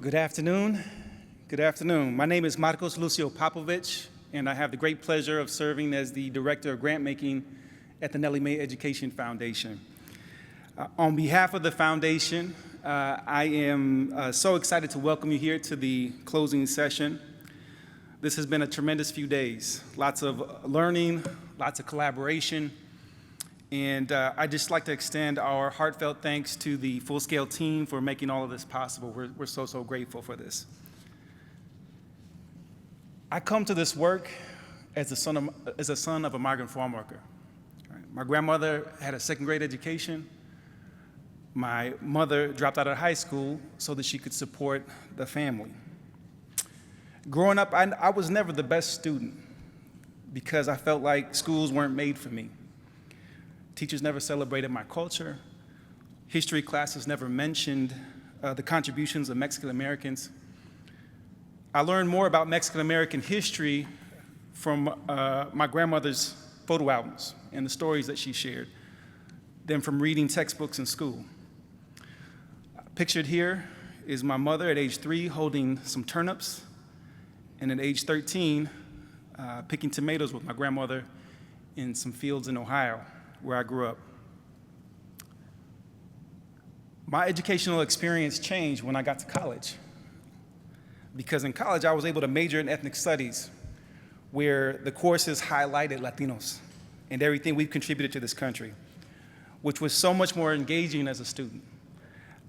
Good afternoon. Good afternoon. My name is Marcos Lucio Popovich, and I have the great pleasure of serving as the Director of Grant Making at the Nellie Mae Education Foundation. On behalf of the foundation, I am so excited to welcome you here to the closing session. This has been a tremendous few days. Lots of learning, lots of collaboration, and I'd just like to extend our heartfelt thanks to the FullScale team for making all of this possible. We're so grateful for this. I come to this work as a son of a migrant farm worker. My grandmother had a second grade education. My mother dropped out of high school so that she could support the family. Growing up, I was never the best student because I felt like schools weren't made for me. Teachers never celebrated my culture. History classes never mentioned the contributions of Mexican Americans. I learned more about Mexican American history from my grandmother's photo albums and the stories that she shared than from reading textbooks in school. Pictured here is my mother at age 3 holding some turnips, and at age 13 picking tomatoes with my grandmother in some fields in Ohio, where I grew up. My educational experience changed when I got to college, because in college I was able to major in ethnic studies, where the courses highlighted Latinos and everything we've contributed to this country, which was so much more engaging as a student.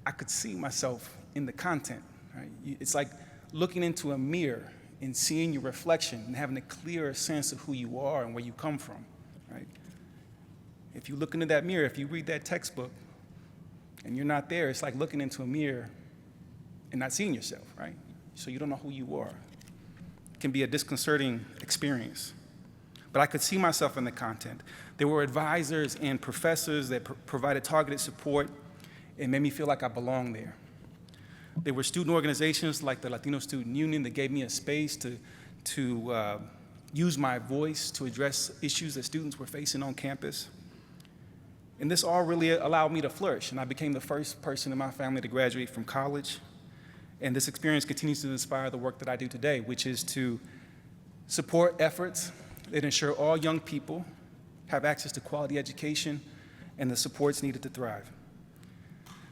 I could see myself in the content, right? It's like looking into a mirror and seeing your reflection and having a clearer sense of who you are and where you come from, right? If you look into that mirror, if you read that textbook and you're not there, it's like looking into a mirror and not seeing yourself, right? So you don't know who you are. It can be a disconcerting experience. But I could see myself in the content. There were advisors and professors that provided targeted support and made me feel like I belonged there. There were student organizations like the Latino Student Union that gave me a space to use my voice to address issues that students were facing on campus. And this all really allowed me to flourish, and I became the first person in my family to graduate from college. And this experience continues to inspire the work that I do today, which is to support efforts that ensure all young people have access to quality education and the supports needed to thrive.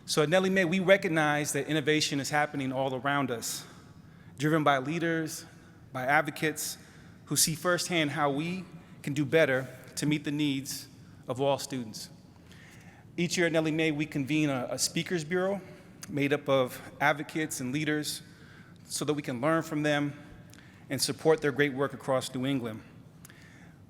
So at Nellie Mae, we recognize that innovation is happening all around us, driven by leaders, by advocates who see firsthand how we can do better to meet the needs of all students. Each year at Nellie Mae, we convene a speakers bureau made up of advocates and leaders so that we can learn from them and support their great work across New England.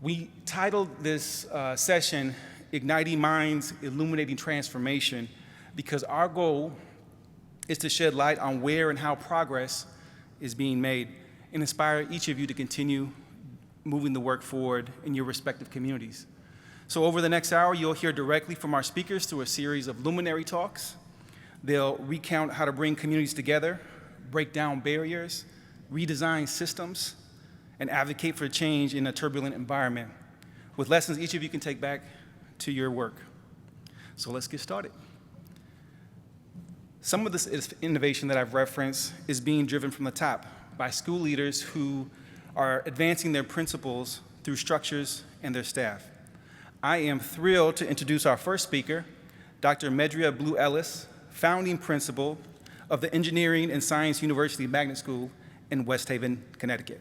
We titled this session, Igniting Minds, Illuminating Transformation, because our goal is to shed light on where and how progress is being made and inspire each of you to continue moving the work forward in your respective communities. So over the next hour, you'll hear directly from our speakers through a series of Luminary Talks. They'll recount how to bring communities together, break down barriers, redesign systems, and advocate for change in a turbulent environment, with lessons each of you can take back to your work. So let's get started. Some of this innovation that I've referenced is being driven from the top by school leaders who are advancing their principles through structures and their staff. I am thrilled to introduce our first speaker, Dr. Medria Blue Ellis, founding principal of the Engineering and Science University Magnet School in West Haven, Connecticut.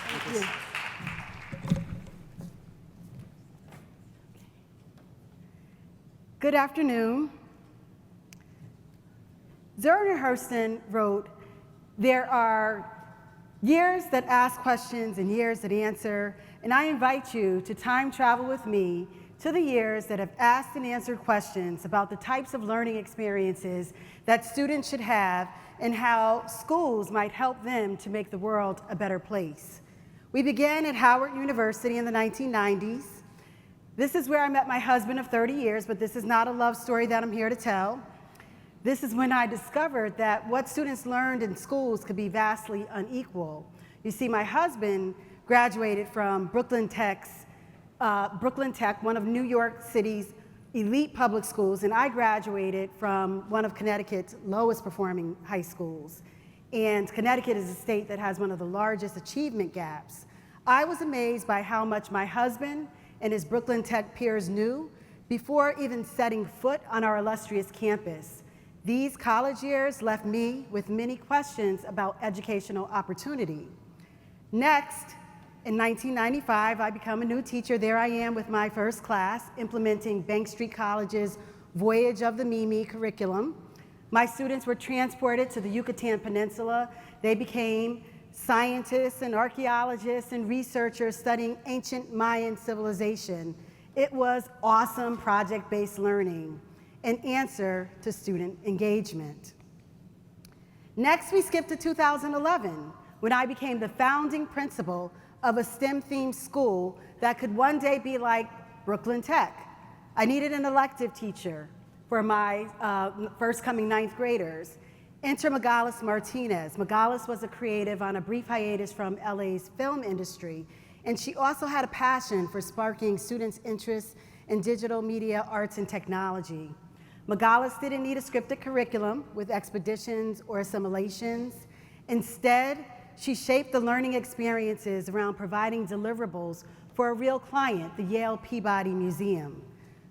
Thank you. Good afternoon. Zora Hurston wrote, "There are years that ask questions and years that answer, and I invite you to time travel with me to the years that have asked and answered questions about the types of learning experiences that students should have and how schools might help them to make the world a better place. We began at Howard University in the 1990s. This is where I met my husband of 30 years, but this is not a love story that I'm here to tell. This is when I discovered that what students learned in schools could be vastly unequal. You see, my husband graduated from Brooklyn Tech, one of New York City's elite public schools, and I graduated from one of Connecticut's lowest performing high schools. And Connecticut is a state that has one of the largest achievement gaps. I was amazed by how much my husband and his Brooklyn Tech peers knew before even setting foot on our illustrious campus. These college years left me with many questions about educational opportunity. Next, in 1995, I become a new teacher. There I am with my first class, implementing Bank Street College's Voyage of the Mimi curriculum. My students were transported to the Yucatan Peninsula. They became scientists and archaeologists and researchers studying ancient Mayan civilization. It was awesome project-based learning, an answer to student engagement. Next, we skip to 2011, when I became the founding principal of a STEM-themed school that could one day be like Brooklyn Tech. I needed an elective teacher for my first coming ninth graders. Enter Magalis Martinez. Magalis was a creative on a brief hiatus from LA's film industry, and she also had a passion for sparking students' interest in digital media, arts, and technology. Magalis didn't need a scripted curriculum with expeditions or assimilations. Instead, she shaped the learning experiences around providing deliverables for a real client, the Yale Peabody Museum.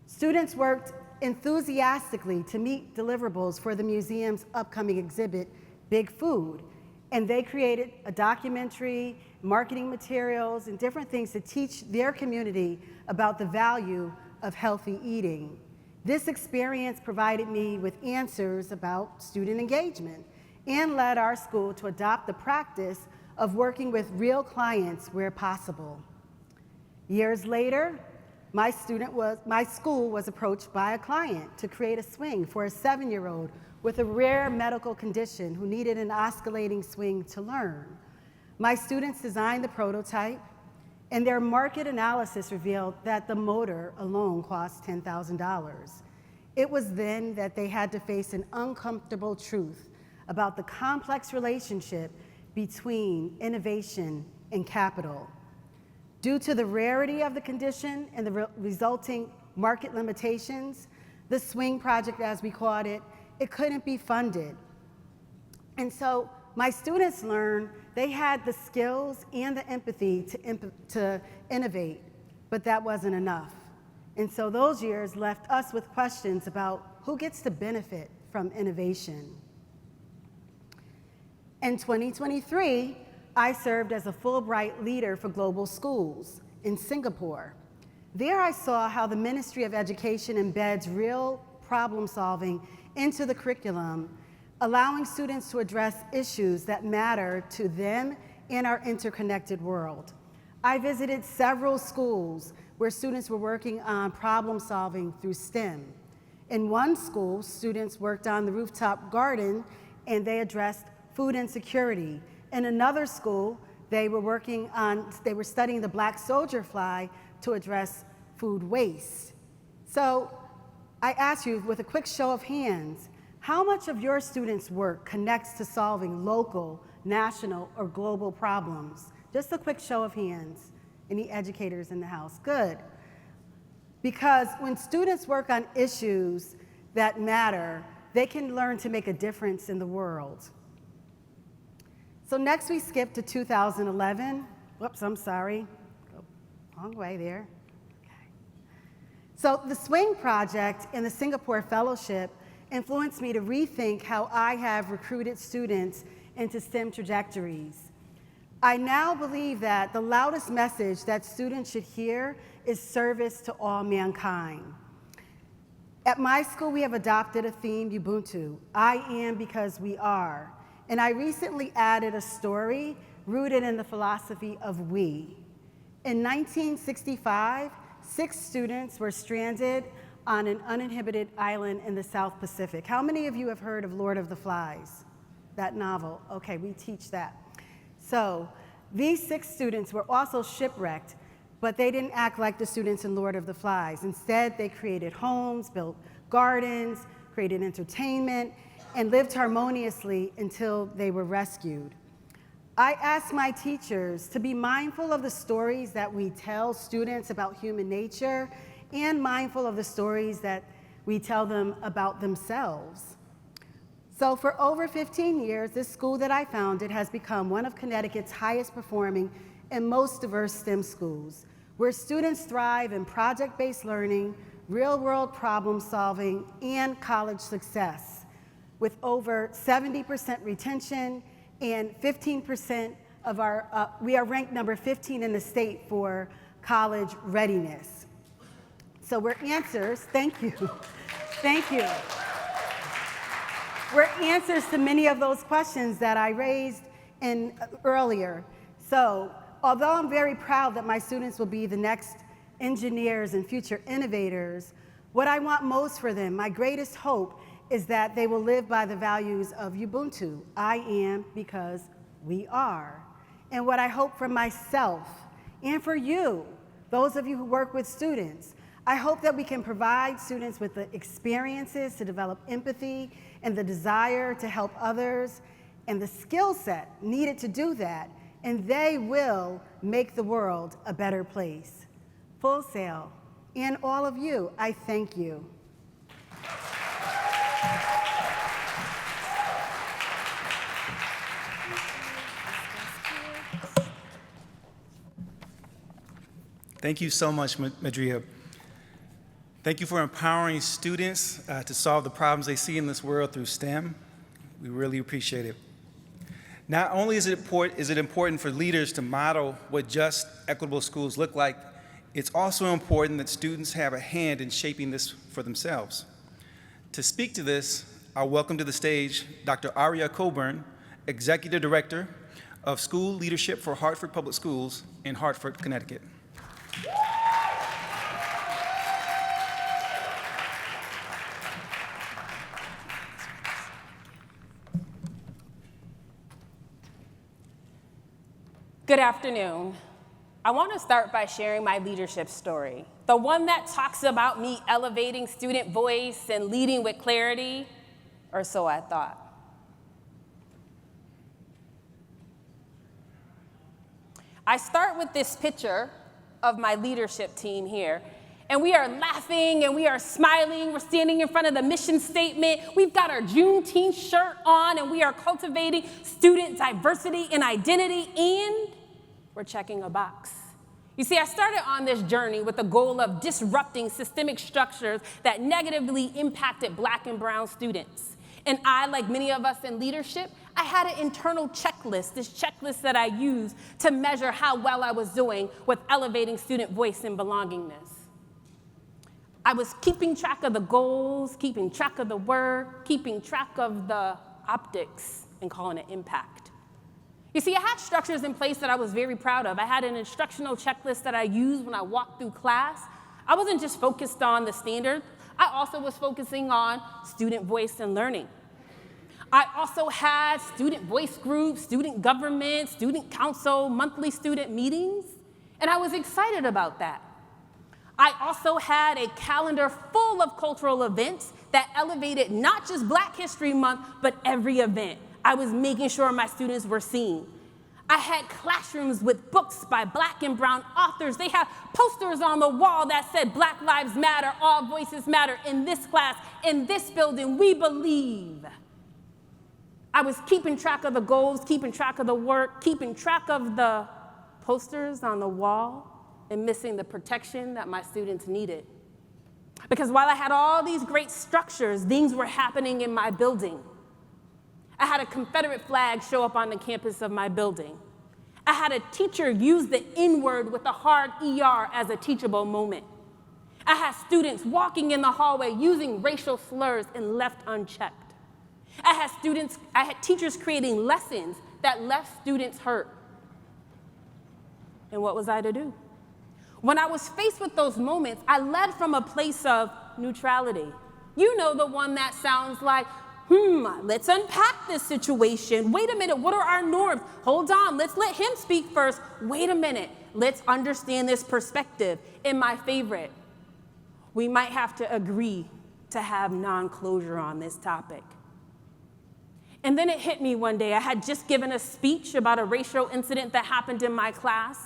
Students worked enthusiastically to meet deliverables for the museum's upcoming exhibit, Big Food, and they created a documentary, marketing materials, and different things to teach their community about the value of healthy eating. This experience provided me with answers about student engagement and led our school to adopt the practice of working with real clients where possible. Years later, my school was approached by a client to create a swing for a 7-year-old with a rare medical condition who needed an oscillating swing to learn. My students designed the prototype, and their market analysis revealed that the motor alone cost $10,000. It was then that they had to face an uncomfortable truth about the complex relationship between innovation and capital. Due to the rarity of the condition and the resulting market limitations, the swing project, as we called it, it couldn't be funded. And so my students learned they had the skills and the empathy to innovate, but that wasn't enough. And so those years left us with questions about who gets to benefit from innovation. In 2023, I served as a Fulbright leader for global schools in Singapore. There I saw how the Ministry of Education embeds real problem solving into the curriculum, allowing students to address issues that matter to them in our interconnected world. I visited several schools where students were working on problem solving through STEM. In one school, students worked on the rooftop garden and they addressed food insecurity. In another school, they were studying the black soldier fly to address food waste. So I ask you, with a quick show of hands, how much of your students' work connects to solving local, national, or global problems? Just a quick show of hands. Any educators in the house? Good. Because when students work on issues that matter, they can learn to make a difference in the world. So next we skip to 2011. Whoops, I'm sorry. Go long way there. Okay. So the Swing Project and the Singapore Fellowship influenced me to rethink how I have recruited students into STEM trajectories. I now believe that the loudest message that students should hear is service to all mankind. At my school, we have adopted a theme, Ubuntu. I am because we are. And I recently added a story rooted in the philosophy of we. In 1965, 6 students were stranded on an uninhabited island in the South Pacific. How many of you have heard of Lord of the Flies? That novel? Okay, we teach that. So these 6 students were also shipwrecked, but they didn't act like the students in Lord of the Flies. Instead, they created homes, built gardens, created entertainment, and lived harmoniously until they were rescued. I asked my teachers to be mindful of the stories that we tell students about human nature and mindful of the stories that we tell them about themselves. So for over 15 years, this school that I founded has become one of Connecticut's highest performing and most diverse STEM schools, where students thrive in project-based learning, real-world problem solving, and college success, with over 70% retention and 15% of our, we are ranked number 15 in the state for college readiness. So we're answers, thank you, thank you. We're answers to many of those questions that I raised earlier. So although I'm very proud that my students will be the next engineers and future innovators, what I want most for them, my greatest hope, is that they will live by the values of Ubuntu. I am because we are. And what I hope for myself and for you, those of you who work with students, I hope that we can provide students with the experiences to develop empathy and the desire to help others and the skill set needed to do that, and they will make the world a better place. FullScale, and all of you, I thank you. Thank you so much, Madria. Thank you for empowering students to solve the problems they see in this world through STEM. We really appreciate it. Not only is it important for leaders to model what just, equitable schools look like, it's also important that students have a hand in shaping this for themselves. To speak to this, I'll welcome to the stage Dr. Aria Coburn, Executive Director of School Leadership for Hartford Public Schools in Hartford, Connecticut. Good afternoon. I want to start by sharing my leadership story, the one that talks about me elevating student voice and leading with clarity, or so I thought. I start with this picture of my leadership team here, and we are laughing and we are smiling. We're standing in front of the mission statement. We've got our Juneteenth shirt on, and we are cultivating student diversity and identity, and we're checking a box. You see, I started on this journey with the goal of disrupting systemic structures that negatively impacted Black and brown students. And I, like many of us in leadership, I had an internal checklist, this checklist that I used to measure how well I was doing with elevating student voice and belongingness. I was keeping track of the goals, keeping track of the work, keeping track of the optics, and calling it impact. You see, I had structures in place that I was very proud of. I had an instructional checklist that I used when I walked through class. I wasn't just focused on the standard. I also was focusing on student voice and learning. I also had student voice groups, student government, student council, monthly student meetings, and I was excited about that. I also had a calendar full of cultural events that elevated not just Black History Month, but every event. I was making sure my students were seen. I had classrooms with books by Black and brown authors. They had posters on the wall that said, Black Lives Matter, all voices matter. In this class, in this building, we believe. I was keeping track of the goals, keeping track of the work, keeping track of the posters on the wall, and missing the protection that my students needed. Because while I had all these great structures, things were happening in my building. I had a Confederate flag show up on the campus of my building. I had a teacher use the N-word with a hard ER as a teachable moment. I had students walking in the hallway using racial slurs and left unchecked. I had teachers creating lessons that left students hurt. And what was I to do? When I was faced with those moments, I led from a place of neutrality. You know, the one that sounds like, let's unpack this situation. Wait a minute, what are our norms? Hold on, let's let him speak first. Wait a minute, let's understand this perspective. And my favorite, we might have to agree to have non-closure on this topic. And then it hit me one day. I had just given a speech about a racial incident that happened in my class.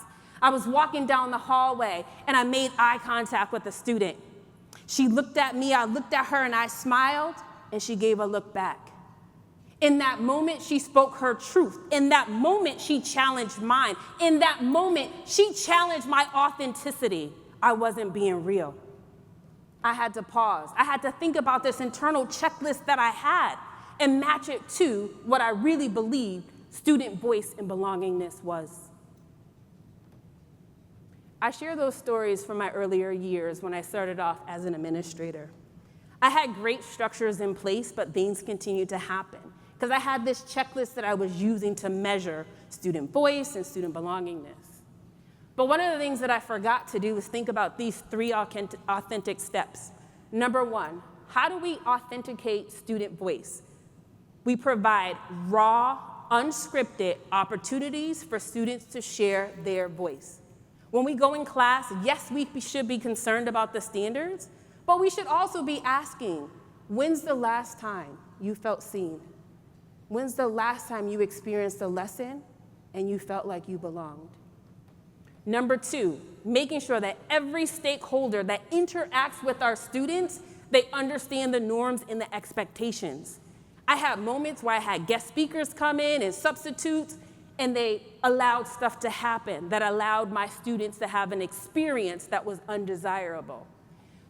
I was walking down the hallway and I made eye contact with a student. She looked at me, I looked at her, and I smiled, and she gave a look back. In that moment, she spoke her truth. In that moment, she challenged mine. In that moment, she challenged my authenticity. I wasn't being real. I had to pause. I had to think about this internal checklist that I had and match it to what I really believed student voice and belongingness was. I share those stories from my earlier years when I started off as an administrator. I had great structures in place, but things continued to happen because I had this checklist that I was using to measure student voice and student belongingness. But one of the things that I forgot to do was think about these 3 authentic steps. Number 1, how do we authenticate student voice? We provide raw, unscripted opportunities for students to share their voice. When we go in class, yes, we should be concerned about the standards, but we should also be asking, when's the last time you felt seen? When's the last time you experienced a lesson and you felt like you belonged? Number 2, making sure that every stakeholder that interacts with our students, they understand the norms and the expectations. I had moments where I had guest speakers come in and substitutes, and they allowed stuff to happen that allowed my students to have an experience that was undesirable.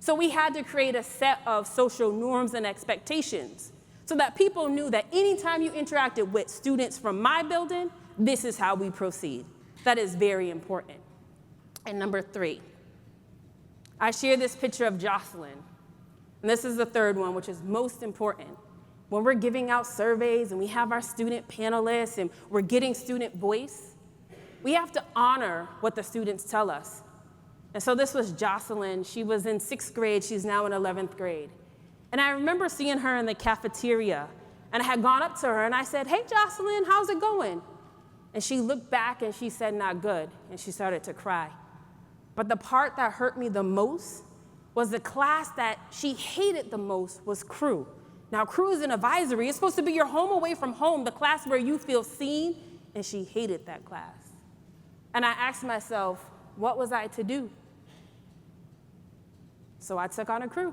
So we had to create a set of social norms and expectations so that people knew that anytime you interacted with students from my building, this is how we proceed. That is very important. And number 3, I share this picture of Jocelyn. And this is the 3rd one, which is most important. When we're giving out surveys and we have our student panelists and we're getting student voice, we have to honor what the students tell us. And so this was Jocelyn. She was in 6th grade. She's now in 11th grade. And I remember seeing her in the cafeteria. And I had gone up to her and I said, "Hey, Jocelyn, how's it going?" And she looked back and she said, "Not good." And she started to cry. But the part that hurt me the most was the class that she hated the most was crew. Now, crew is an advisory. It's supposed to be your home away from home, the class where you feel seen, and she hated that class. And I asked myself, what was I to do? So I took on a crew.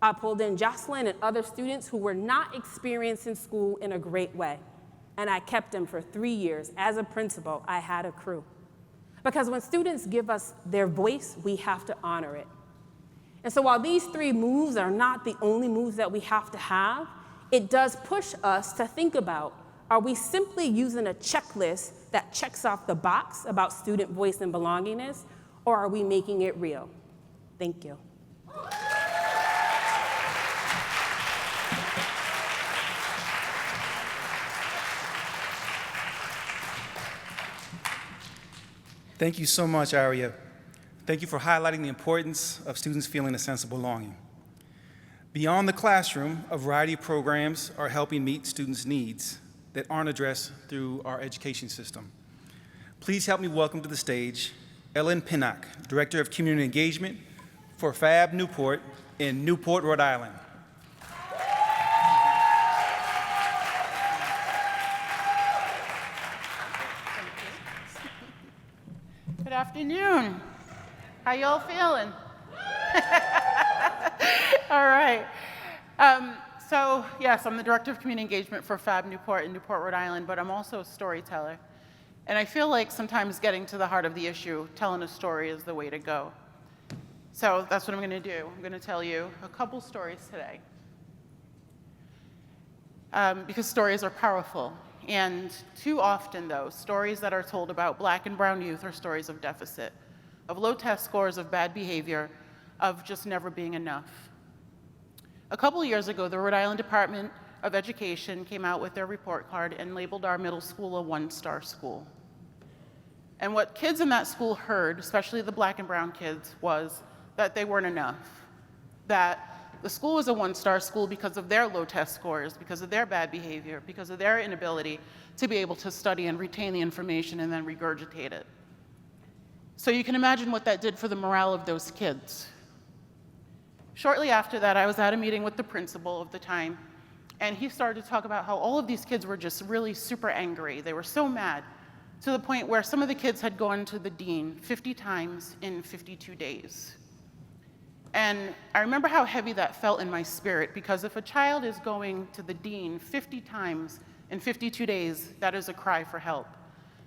I pulled in Jocelyn and other students who were not experiencing school in a great way, and I kept them for 3 years. As a principal, I had a crew. Because when students give us their voice, we have to honor it. And so while these 3 moves are not the only moves that we have to have, it does push us to think about, are we simply using a checklist that checks off the box about student voice and belongingness, or are we making it real? Thank you. Thank you so much, Aria. Thank you for highlighting the importance of students feeling a sense of belonging. Beyond the classroom, a variety of programs are helping meet students' needs that aren't addressed through our education system. Please help me welcome to the stage Ellen Pinnock, Director of Community Engagement for FAB Newport in Newport, Rhode Island. Good afternoon. How y'all feeling? All right. So yes, I'm the Director of Community Engagement for FAB Newport in Newport, Rhode Island, but I'm also a storyteller. And I feel like sometimes getting to the heart of the issue, telling a story is the way to go. So that's what I'm going to do. I'm going to tell you a couple stories today. Because stories are powerful. And too often, though, stories that are told about Black and brown youth are stories of deficit, of low test scores, of bad behavior, of just never being enough. A couple of years ago, the Rhode Island Department of Education came out with their report card and labeled our middle school a one-star school. And what kids in that school heard, especially the Black and brown kids, was that they weren't enough, that the school was a one-star school because of their low test scores, because of their bad behavior, because of their inability to be able to study and retain the information and then regurgitate it. So you can imagine what that did for the morale of those kids. Shortly after that, I was at a meeting with the principal of the time, and he started to talk about how all of these kids were just really super angry. They were so mad to the point where some of the kids had gone to the dean 50 times in 52 days. And I remember how heavy that felt in my spirit, because if a child is going to the dean 50 times in 52 days, that is a cry for help.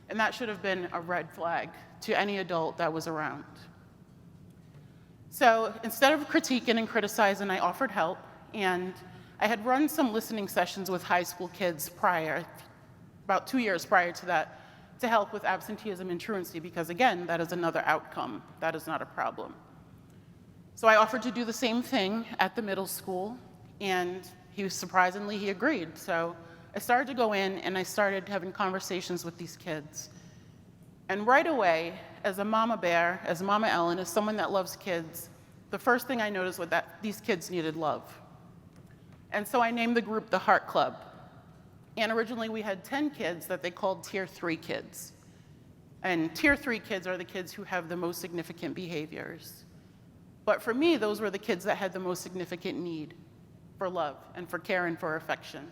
And that should have been a red flag to any adult that was around. So instead of critiquing and criticizing, I offered help, and I had run some listening sessions with high school kids prior, about 2 years prior to that, to help with absenteeism and truancy, because again, that is another outcome. That is not a problem. So I offered to do the same thing at the middle school, and surprisingly, he agreed. So I started to go in, and I started having conversations with these kids. And right away, as a mama bear, as Mama Ellen, as someone that loves kids, the first thing I noticed was that these kids needed love. And so I named the group the Heart Club. And originally we had 10 kids that they called Tier 3 kids. And Tier 3 kids are the kids who have the most significant behaviors. But for me, those were the kids that had the most significant need for love and for care and for affection.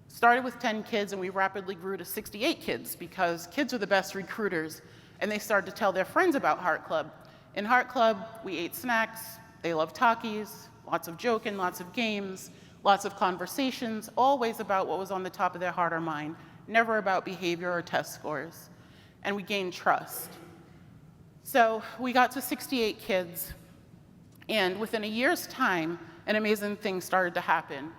Started with 10 kids, and we rapidly grew to 68 kids, because kids are the best recruiters, and they started to tell their friends about Heart Club. In Heart Club, we ate snacks, they loved Takis, lots of joking, lots of games, lots of conversations, always about what was on the top of their heart or mind, never about behavior or test scores. And we gained trust. So we got to 68 kids, and within a year's time, an amazing thing started to happen.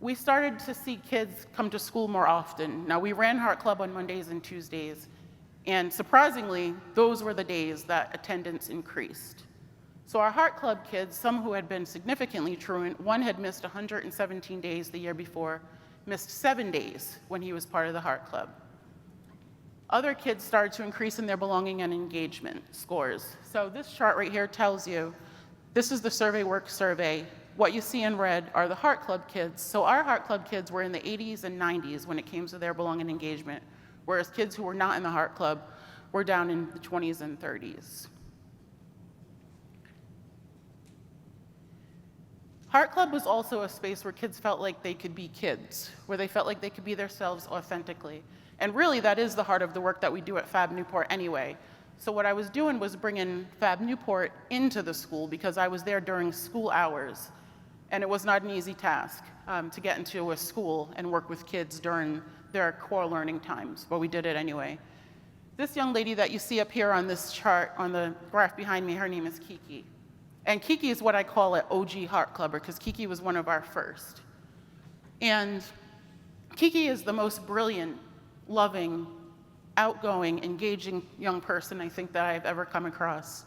We started to see kids come to school more often. Now, we ran Heart Club on Mondays and Tuesdays, and surprisingly, those were the days that attendance increased. So our Heart Club kids, some who had been significantly truant, one had missed 117 days the year before, missed 7 days when he was part of the Heart Club. Other kids started to increase in their belonging and engagement scores. So this chart right here tells you, this is the survey work survey. What you see in red are the Heart Club kids. So our Heart Club kids were in the 80s and 90s when it came to their belonging and engagement, whereas kids who were not in the Heart Club were down in the 20s and 30s. Heart Club was also a space where kids felt like they could be kids, where they felt like they could be themselves authentically. And really, that is the heart of the work that we do at Fab Newport anyway. So what I was doing was bringing Fab Newport into the school, because I was there during school hours. And it was not an easy task to get into a school and work with kids during their core learning times, but we did it anyway. This young lady that you see up here on this chart, on the graph behind me, her name is Kiki. And Kiki is what I call an OG Heart Clubber, because Kiki was one of our first. And Kiki is the most brilliant, loving, outgoing, engaging young person I think that I've ever come across.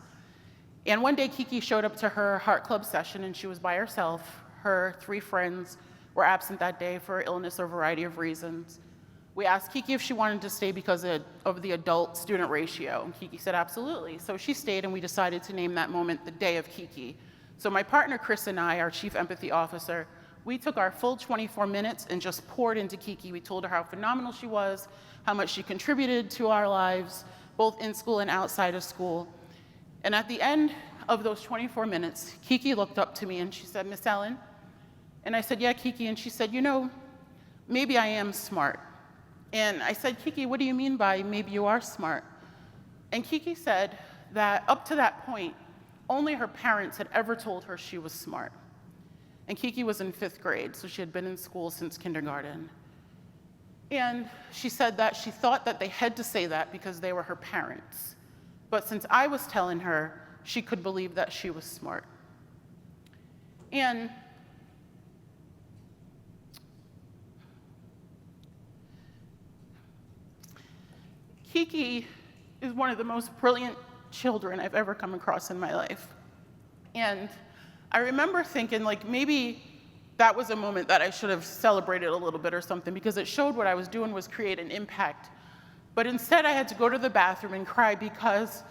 And one day Kiki showed up to her Heart Club session, and she was by herself. Her 3 friends were absent that day for illness or a variety of reasons. We asked Kiki if she wanted to stay because of the adult-student ratio, and Kiki said absolutely. So she stayed, and we decided to name that moment the Day of Kiki. So my partner Chris and I, our Chief Empathy Officer, we took our full 24 minutes and just poured into Kiki. We told her how phenomenal she was, how much she contributed to our lives, both in school and outside of school. And at the end of those 24 minutes, Kiki looked up to me and she said, "Miss Ellen?" And I said, "Yeah, Kiki." And she said, "You know, maybe I am smart." And I said, "Kiki, what do you mean by maybe you are smart?" And Kiki said that up to that point, only her parents had ever told her she was smart. And Kiki was in 5th grade, so she had been in school since kindergarten. And she said that she thought that they had to say that because they were her parents. But since I was telling her, she could believe that she was smart. And Kiki is one of the most brilliant children I've ever come across in my life. And I remember thinking, like, maybe that was a moment that I should have celebrated a little bit or something, because it showed what I was doing was create an impact. But instead, I had to go to the bathroom and cry, because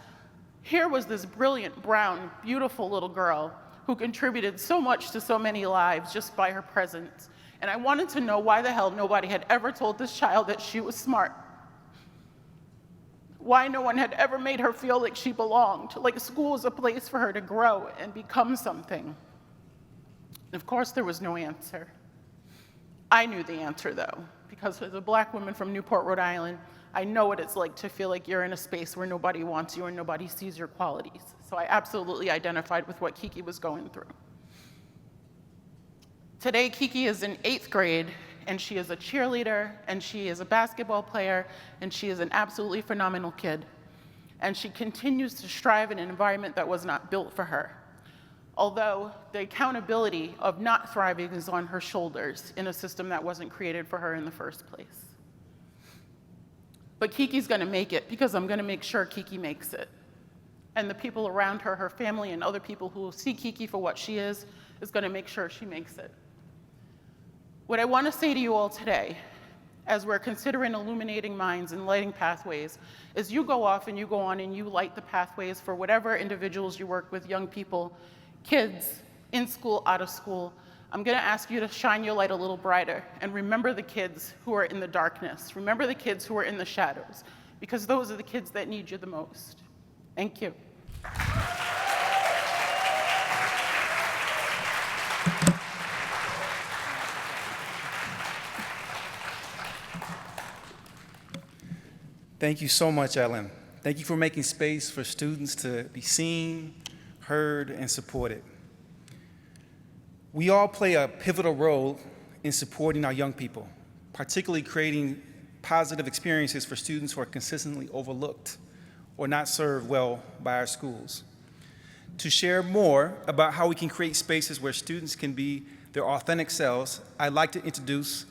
here was this brilliant, brown, beautiful little girl who contributed so much to so many lives just by her presence. And I wanted to know why the hell nobody had ever told this child that she was smart. Why no one had ever made her feel like she belonged, like school was a place for her to grow and become something. And of course, there was no answer. I knew the answer, though, because because as a black woman from Newport, Rhode Island, I know what it's like to feel like you're in a space where nobody wants you and nobody sees your qualities. So I absolutely identified with what Kiki was going through. Today, Kiki is in 8th grade, and she is a cheerleader, and she is a basketball player, and she is an absolutely phenomenal kid. And she continues to strive in an environment that was not built for her. Although the accountability of not thriving is on her shoulders in a system that wasn't created for her in the first place. But Kiki's gonna make it because I'm gonna make sure Kiki makes it. And the people around her, her family, and other people who will see Kiki for what she is gonna make sure she makes it. What I wanna say to you all today, as we're considering illuminating minds and lighting pathways, is you go off and you go on and you light the pathways for whatever individuals you work with, young people, kids, in school, out of school. I'm gonna ask you to shine your light a little brighter and remember the kids who are in the darkness. Remember the kids who are in the shadows, because those are the kids that need you the most. Thank you. Thank you so much, Ellen. Thank you for making space for students to be seen, heard, and supported. We all play a pivotal role in supporting our young people, particularly creating positive experiences for students who are consistently overlooked or not served well by our schools. To share more about how we can create spaces where students can be their authentic selves, I'd like to introduce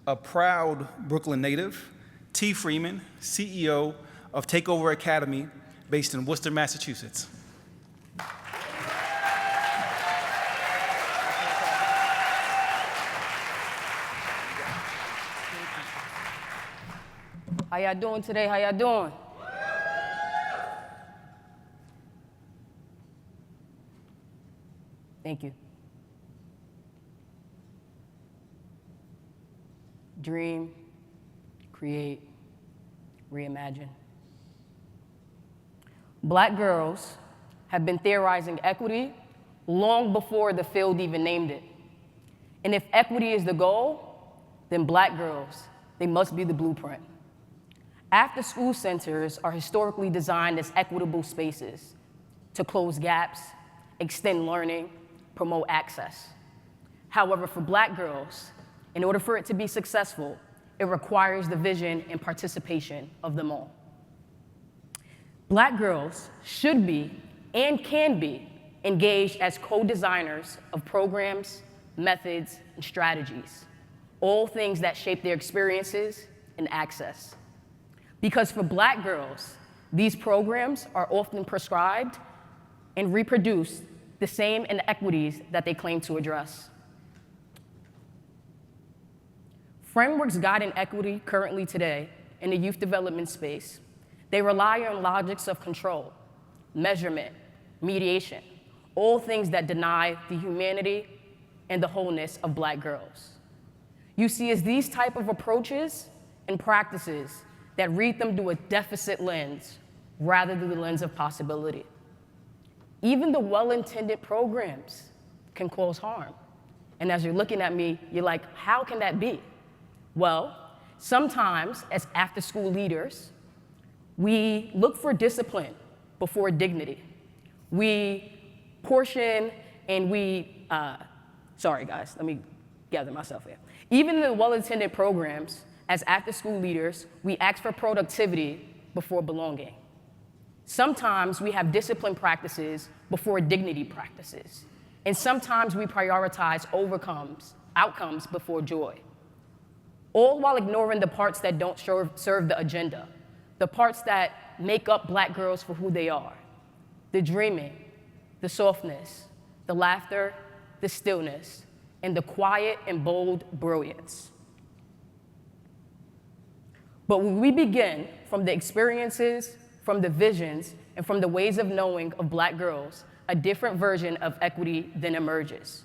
a proud Brooklyn native, T. Freeman, CEO of Takeover Academy, based in Worcester, Massachusetts. How y'all doing today? How y'all doing? Thank you. Dream, create, reimagine. Black girls have been theorizing equity long before the field even named it. And if equity is the goal, then black girls, they must be the blueprint. After-school centers are historically designed as equitable spaces to close gaps, extend learning, promote access. However, for black girls, in order for it to be successful, it requires the vision and participation of them all. Black girls should be and can be engaged as co-designers of programs, methods, and strategies, all things that shape their experiences and access. Because for black girls, these programs are often prescribed and reproduce the same inequities that they claim to address. Frameworks guiding equity currently today in the youth development space, they rely on logics of control, measurement, mediation, all things that deny the humanity and the wholeness of black girls. You see, it's these type of approaches and practices that read them through a deficit lens rather than the lens of possibility. Even the well-intended programs can cause harm. And as you're looking at me, you're like, how can that be? Well, sometimes as after-school leaders, we look for discipline before dignity. We portion and we, sorry guys, let me gather myself here. Even in the well-intended programs, as after-school leaders, we ask for productivity before belonging. Sometimes we have discipline practices before dignity practices. And sometimes we prioritize outcomes before joy. All while ignoring the parts that don't serve the agenda, the parts that make up black girls for who they are, the dreaming, the softness, the laughter, the stillness, and the quiet and bold brilliance. But when we begin from the experiences, from the visions, and from the ways of knowing of black girls, a different version of equity then emerges.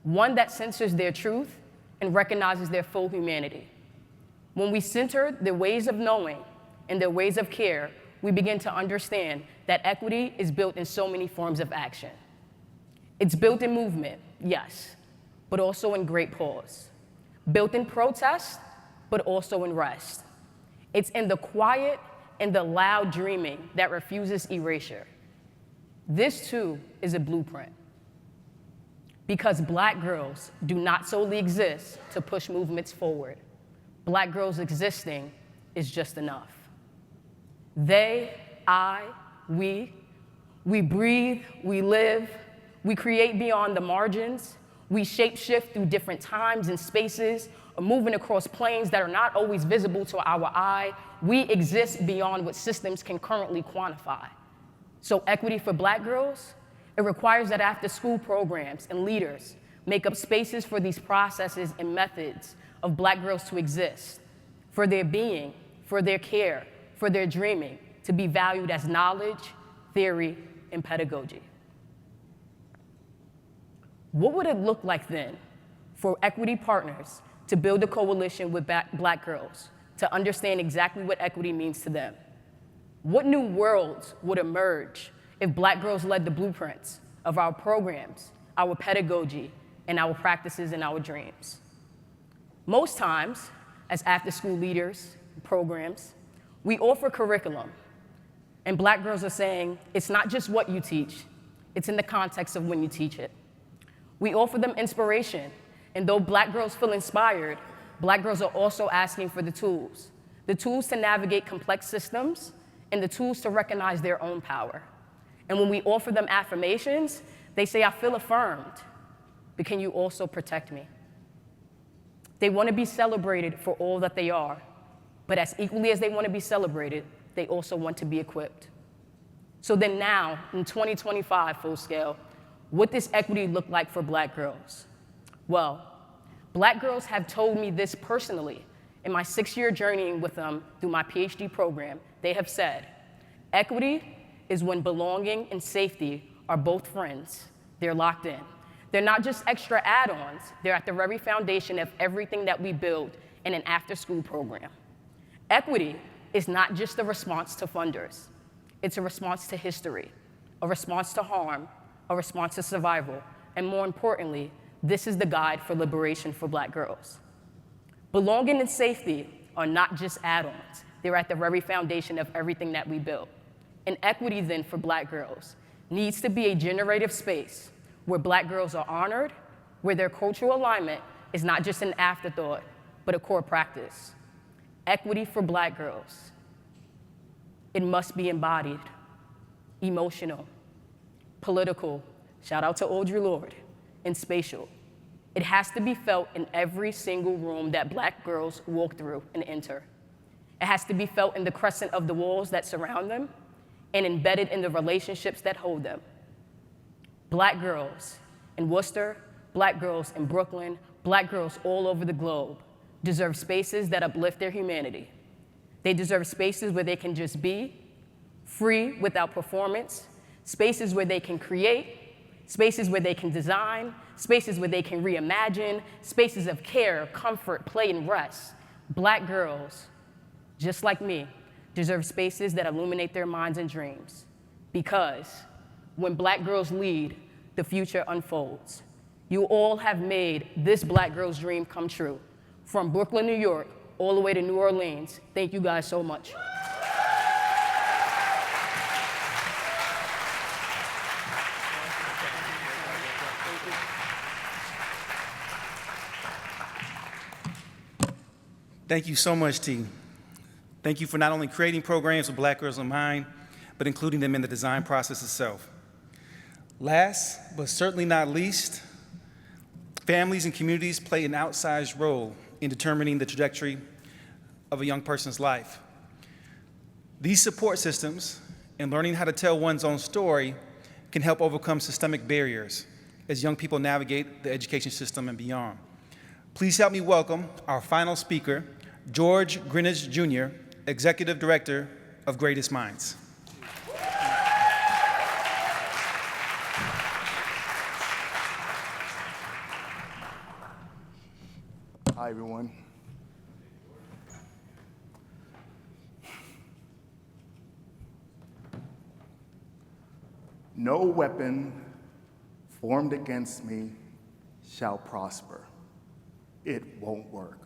One that censors their truth and recognizes their full humanity. When we center their ways of knowing and their ways of care, we begin to understand that equity is built in so many forms of action. It's built in movement, yes, but also in great pause. Built in protest, but also in rest. It's in the quiet and the loud dreaming that refuses erasure. This too is a blueprint. Because Black girls do not solely exist to push movements forward. Black girls existing is just enough. They, I, we breathe, we live, we create beyond the margins, we shape-shift through different times and spaces, or moving across planes that are not always visible to our eye. We exist beyond what systems can currently quantify. So equity for Black girls, it requires that after-school programs and leaders make up spaces for these processes and methods of Black girls to exist, for their being, for their care, for their dreaming, to be valued as knowledge, theory, and pedagogy. What would it look like then for equity partners to build a coalition with Black girls to understand exactly what equity means to them? What new worlds would emerge if Black girls led the blueprints of our programs, our pedagogy, and our practices and our dreams? Most times, as after-school leaders, programs, we offer curriculum, and Black girls are saying, it's not just what you teach, it's in the context of when you teach it. We offer them inspiration, and though Black girls feel inspired, Black girls are also asking for the tools to navigate complex systems, and the tools to recognize their own power. And when we offer them affirmations, they say, I feel affirmed, but can you also protect me? They want to be celebrated for all that they are, but as equally as they want to be celebrated, they also want to be equipped. So then now, in 2025, FullScale, what does equity look like for Black girls? Well, Black girls have told me this personally. In my 6-year journeying with them through my PhD program, they have said, equity is when belonging and safety are both friends. They're locked in. They're not just extra add-ons. They're at the very foundation of everything that we build in an after-school program. Equity is not just a response to funders. It's a response to history, a response to harm, a response to survival, and more importantly, this is the guide for liberation for Black girls. Belonging and safety are not just add-ons. They're at the very foundation of everything that we build. And equity then for Black girls needs to be a generative space where Black girls are honored, where their cultural alignment is not just an afterthought, but a core practice. Equity for Black girls. It must be embodied, emotional, political, shout out to Audre Lorde, and spatial. It has to be felt in every single room that Black girls walk through and enter. It has to be felt in the crescent of the walls that surround them and embedded in the relationships that hold them. Black girls in Worcester, Black girls in Brooklyn, Black girls all over the globe deserve spaces that uplift their humanity. They deserve spaces where they can just be, free without performance, spaces where they can create, spaces where they can design, spaces where they can reimagine, spaces of care, comfort, play, and rest. Black girls, just like me, deserve spaces that illuminate their minds and dreams. Because when Black girls lead, the future unfolds. You all have made this Black girl's dream come true. From Brooklyn, New York, all the way to New Orleans. Thank you guys so much. Thank you so much, T. Thank you for not only creating programs with Black girls in mind, but including them in the design process itself. Last, but certainly not least, families and communities play an outsized role in determining the trajectory of a young person's life. These support systems and learning how to tell one's own story can help overcome systemic barriers as young people navigate the education system and beyond. Please help me welcome our final speaker, George Greenidge Jr., Executive Director of Greatest Minds. Hi, everyone. No weapon formed against me shall prosper. It won't work.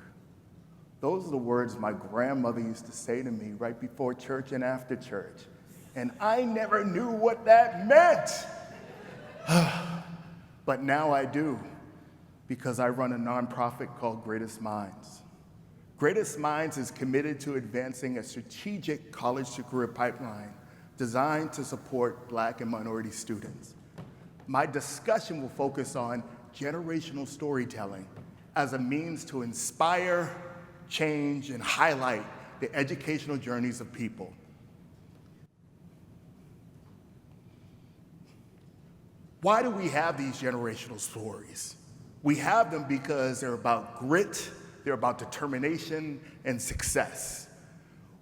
Those are the words my grandmother used to say to me right before church and after church. And I never knew what that meant. But now I do, because I run a nonprofit called Greatest Minds. Greatest Minds is committed to advancing a strategic college-to-career pipeline designed to support Black and minority students. My discussion will focus on generational storytelling as a means to inspire, change, and highlight the educational journeys of people. Why do we have these generational stories? We have them because they're about grit, they're about determination and success.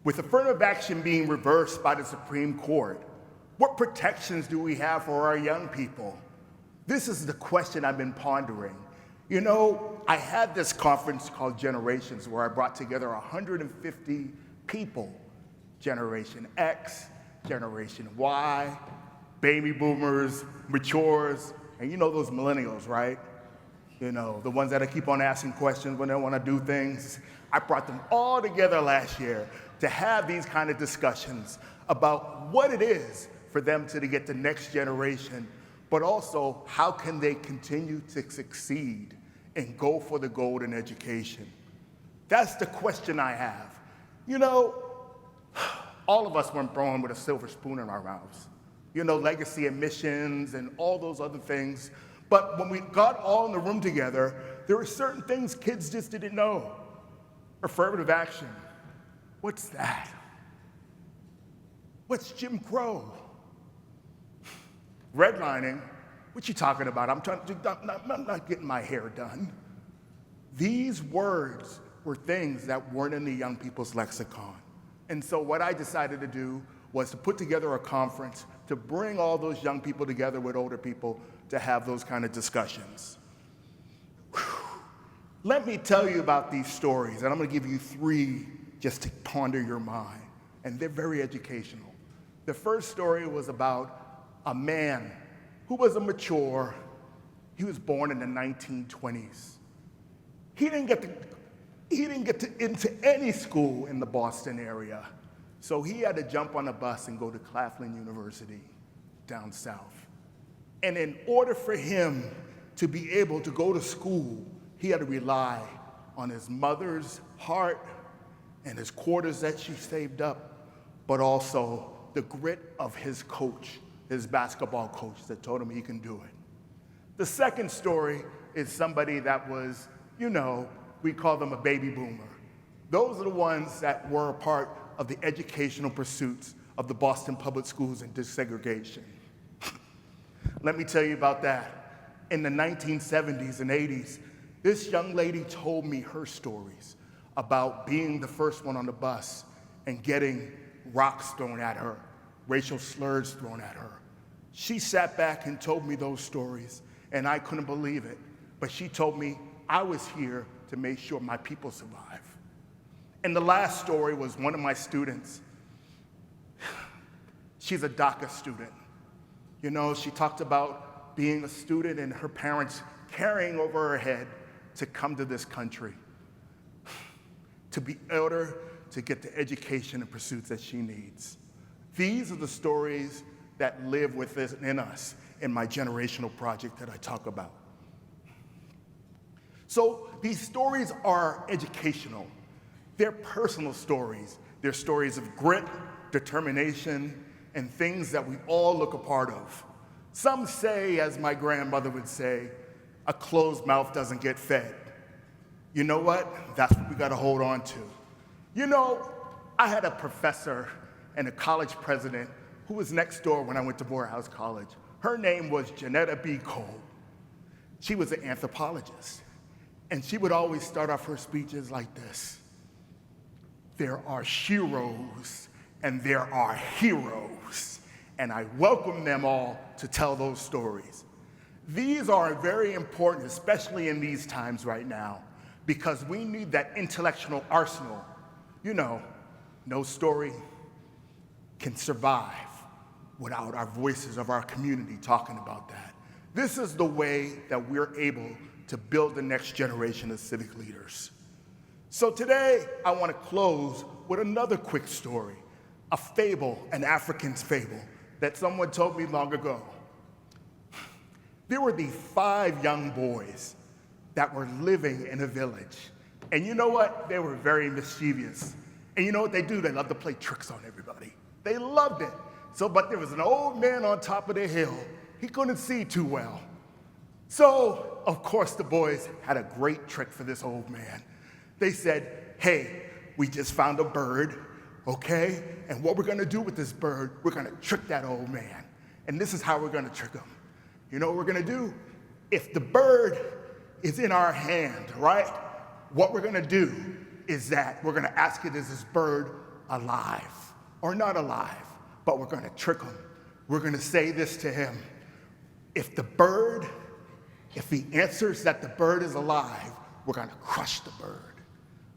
With affirmative action being reversed by the Supreme Court, what protections do we have for our young people? This is the question I've been pondering. You know, I had this conference called Generations where I brought together 150 people, Generation X, Generation Y, baby boomers, matures, and you know those millennials, right? You know, the ones that keep on asking questions when they want to do things. I brought them all together last year to have these kind of discussions about what it is for them to get the next generation, but also how can they continue to succeed and go for the gold in education. That's the question I have. You know, all of us weren't born with a silver spoon in our mouths. You know, legacy admissions and all those other things. But when we got all in the room together, there were certain things kids just didn't know. Affirmative action. What's that? What's Jim Crow? Redlining. What you talking about? I'm not getting my hair done. These words were things that weren't in the young people's lexicon. And so what I decided to do was to put together a conference to bring all those young people together with older people to have those kind of discussions. Whew. Let me tell you about these stories, and I'm going to give you 3 just to ponder your mind, and they're very educational. The first story was about a man who was mature. He was born in the 1920s. He didn't get into any school in the Boston area, so he had to jump on a bus and go to Claflin University down south. And in order for him to be able to go to school, he had to rely on his mother's heart and his quarters that she saved up, but also the grit of his coach, his basketball coach, that told him he can do it. The second story is somebody that was, you know, we call them a baby boomer. Those are the ones that were a part of the educational pursuits of the Boston public schools and desegregation. Let me tell you about that. In the 1970s and 80s, this young lady told me her stories about being the first one on the bus and getting rocks thrown at her, racial slurs thrown at her. She sat back and told me those stories, and I couldn't believe it. But she told me I was here to make sure my people survive. And the last story was one of my students. She's a DACA student. You know, she talked about being a student and her parents carrying over her head to come to this country, to be able to get the education and pursuits that she needs. These are the stories that live within us in my generational project that I talk about. So these stories are educational. They're personal stories. They're stories of grit, determination, and things that we all look a part of. Some say, as my grandmother would say, a closed mouth doesn't get fed. You know what? That's what we got to hold on to. You know, I had a professor and a college president who was next door when I went to Morehouse College. Her name was Janetta B. Cole. She was an anthropologist, and she would always start off her speeches like this: there are sheroes and there are heroes, and I welcome them all to tell those stories. These are very important, especially in these times right now, because we need that intellectual arsenal. You know, no story can survive without our voices of our community talking about that. This is the way that we're able to build the next generation of civic leaders. So today, I want to close with another quick story, a fable, an African's fable, that someone told me long ago. There were these 5 young boys that were living in a village. And you know what? They were very mischievous. And you know what they do? They love to play tricks on everybody. They loved it. But there was an old man on top of the hill. He couldn't see too well. So, of course, the boys had a great trick for this old man. They said, hey, we just found a bird, okay? And what we're gonna do with this bird, we're gonna trick that old man. And this is how we're gonna trick him. You know what we're gonna do? If the bird is in our hand, right? What we're gonna do is that we're gonna ask it, is this bird alive or not alive? But we're gonna trick him. We're gonna say this to him. If he answers that the bird is alive, we're gonna crush the bird.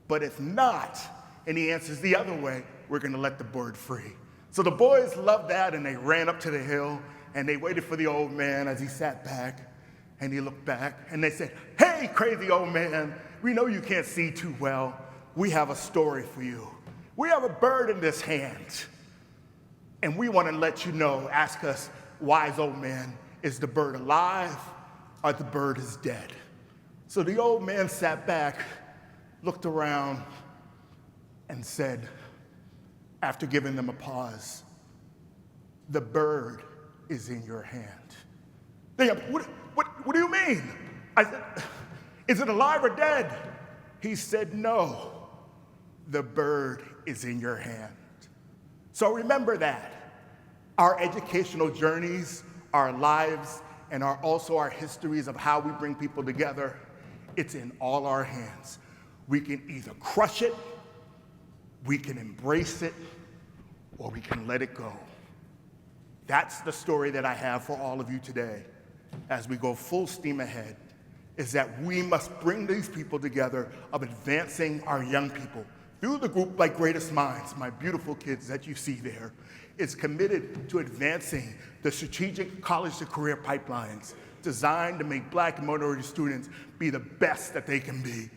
But if not, and he answers the other way, we're gonna let the bird free. So the boys loved that, and they ran up to the hill, and they waited for the old man as he sat back, and he looked back, and they said, hey, crazy old man, we know you can't see too well. We have a story for you. We have a bird in this hand, and we want to let you know, ask us, wise old man, is the bird alive or the bird is dead? So the old man sat back, looked around, and said, after giving them a pause, the bird is in your hand. They go, what do you mean? I said, is it alive or dead? He said, no, the bird is in your hand. So remember that. Our educational journeys, our lives, and also our histories of how we bring people together, it's in all our hands. We can either crush it, we can embrace it, or we can let it go. That's the story that I have for all of you today as we go full steam ahead, is that we must bring these people together of advancing our young people through the group like Greatest Minds, my beautiful kids that you see there, is committed to advancing the strategic college to career pipelines designed to make Black and minority students be the best that they can be.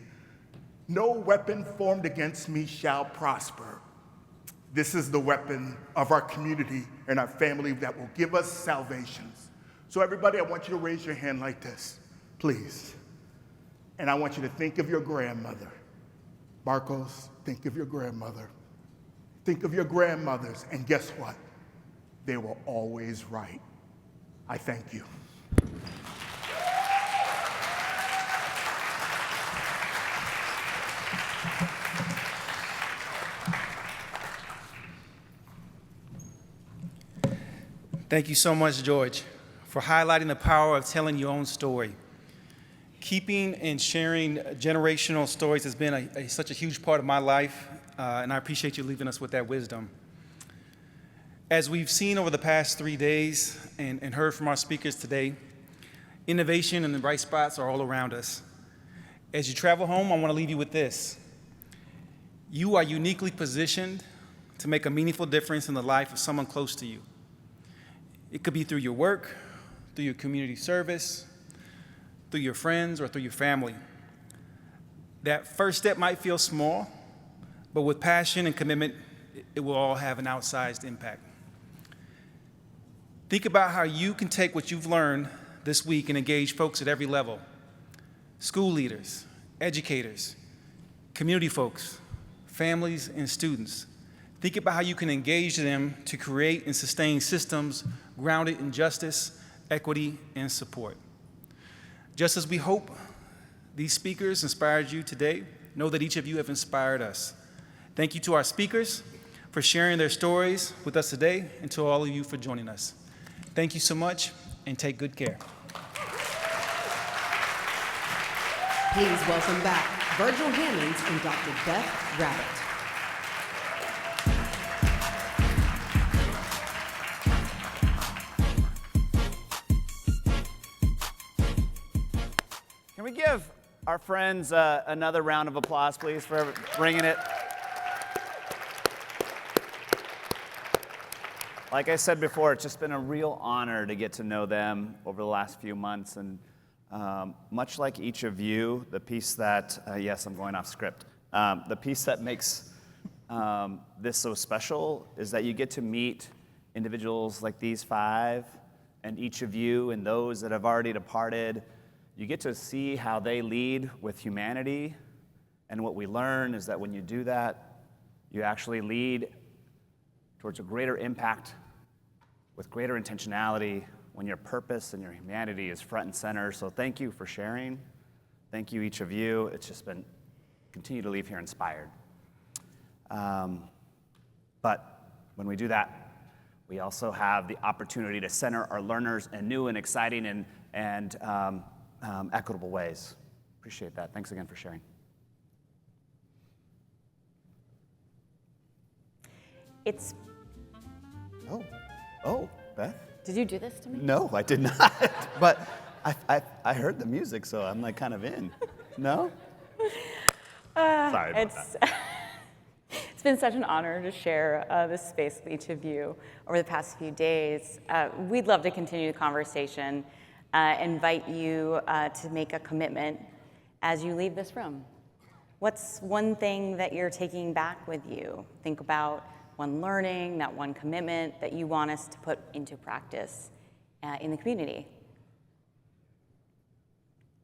No weapon formed against me shall prosper. This is the weapon of our community and our family that will give us salvations. So everybody, I want you to raise your hand like this, please. And I want you to think of your grandmother. Marcos, think of your grandmother. Think of your grandmothers, and guess what? They were always right. I thank you. Thank you so much, George, for highlighting the power of telling your own story. Keeping and sharing generational stories has been such a huge part of my life, and I appreciate you leaving us with that wisdom. As we've seen over the past 3 days and heard from our speakers today, innovation and the bright spots are all around us. As you travel home, I want to leave you with this. You are uniquely positioned to make a meaningful difference in the life of someone close to you. It could be through your work, through your community service, through your friends, or through your family. That first step might feel small, but with passion and commitment, it will all have an outsized impact. Think about how you can take what you've learned this week and engage folks at every level: school leaders, educators, community folks, families, and students. Think about how you can engage them to create and sustain systems grounded in justice, equity, and support. Just as we hope these speakers inspired you today, know that each of you have inspired us. Thank you to our speakers for sharing their stories with us today, and to all of you for joining us. Thank you so much, and take good care. Please welcome back Virgil Hammonds and Dr. Beth Rabbit. Can we give our friends another round of applause, please, for bringing it? Like I said before, it's just been a real honor to get to know them over the last few months. And much like each of you, the piece that, yes, I'm going off script. The piece that makes this so special is that you get to meet individuals like these 5, and each of you and those that have already departed. You get to see how they lead with humanity, and what we learn is that when you do that, you actually lead towards a greater impact with greater intentionality when your purpose and your humanity is front and center. So thank you for sharing. Thank you, each of you. It's just been, continue to leave here inspired. But when we do that, we also have the opportunity to center our learners in new and exciting and equitable ways. Appreciate that. Thanks again for sharing. It's. Oh, Beth? Did you do this to me? No, I did not. But I heard the music, so I'm like kind of in. No? Sorry about that. It's been such an honor to share this space with each of you over the past few days. We'd love to continue the conversation, invite you to make a commitment as you leave this room. What's one thing that you're taking back with you? Think about one learning, that one commitment that you want us to put into practice in the community.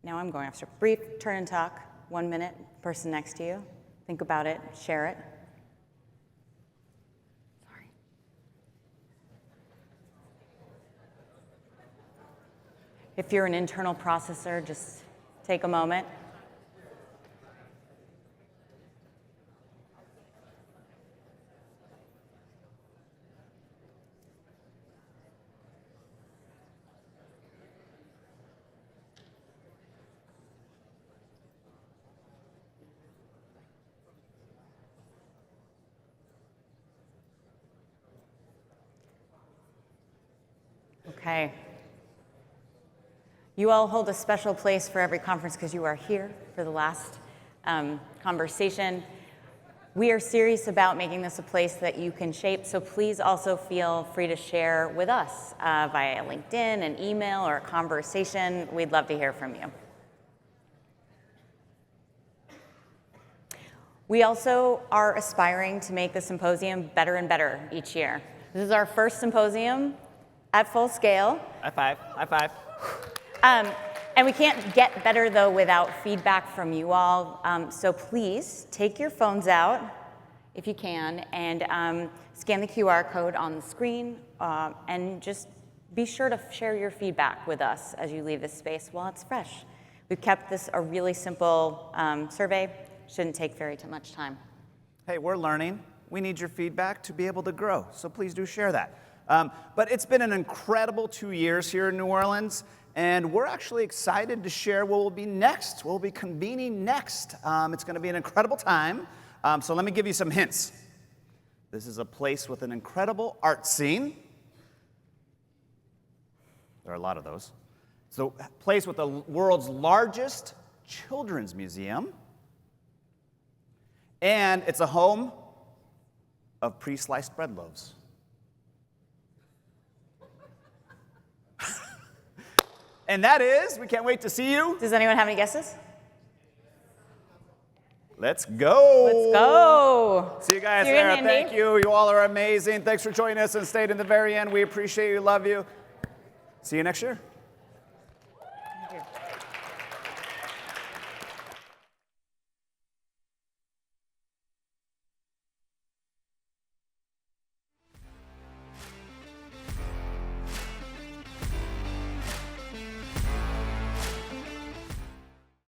Now I'm going after a brief turn and talk, 1 minute, person next to you. Think about it, share it. Sorry. If you're an internal processor, just take a moment. Okay. You all hold a special place for every conference because you are here for the last conversation. We are serious about making this a place that you can shape, so please also feel free to share with us via LinkedIn, an email, or a conversation. We'd love to hear from you. We also are aspiring to make the symposium better and better each year. This is our first symposium at FullScale. High five, high five. And we can't get better, though, without feedback from you all. So please take your phones out, if you can, and scan the QR code on the screen, and just be sure to share your feedback with us as you leave this space while it's fresh. We've kept this a really simple survey. Shouldn't take very much time. Hey, we're learning. We need your feedback to be able to grow, so please do share that. But it's been an incredible 2 years here in New Orleans, and we're actually excited to share what will be next. We'll be convening next. It's going to be an incredible time. So let me give you some hints. This is a place with an incredible art scene. There are a lot of those. It's a place with the world's largest children's museum. And it's a home of pre-sliced bread loaves. And that is, we can't wait to see you. Does anyone have any guesses? Let's go. Let's go. See you guys See you there. again, Thank Andy. you. You all are amazing. Thanks for joining us and stayed in the very end. We appreciate you, love you. See you next year.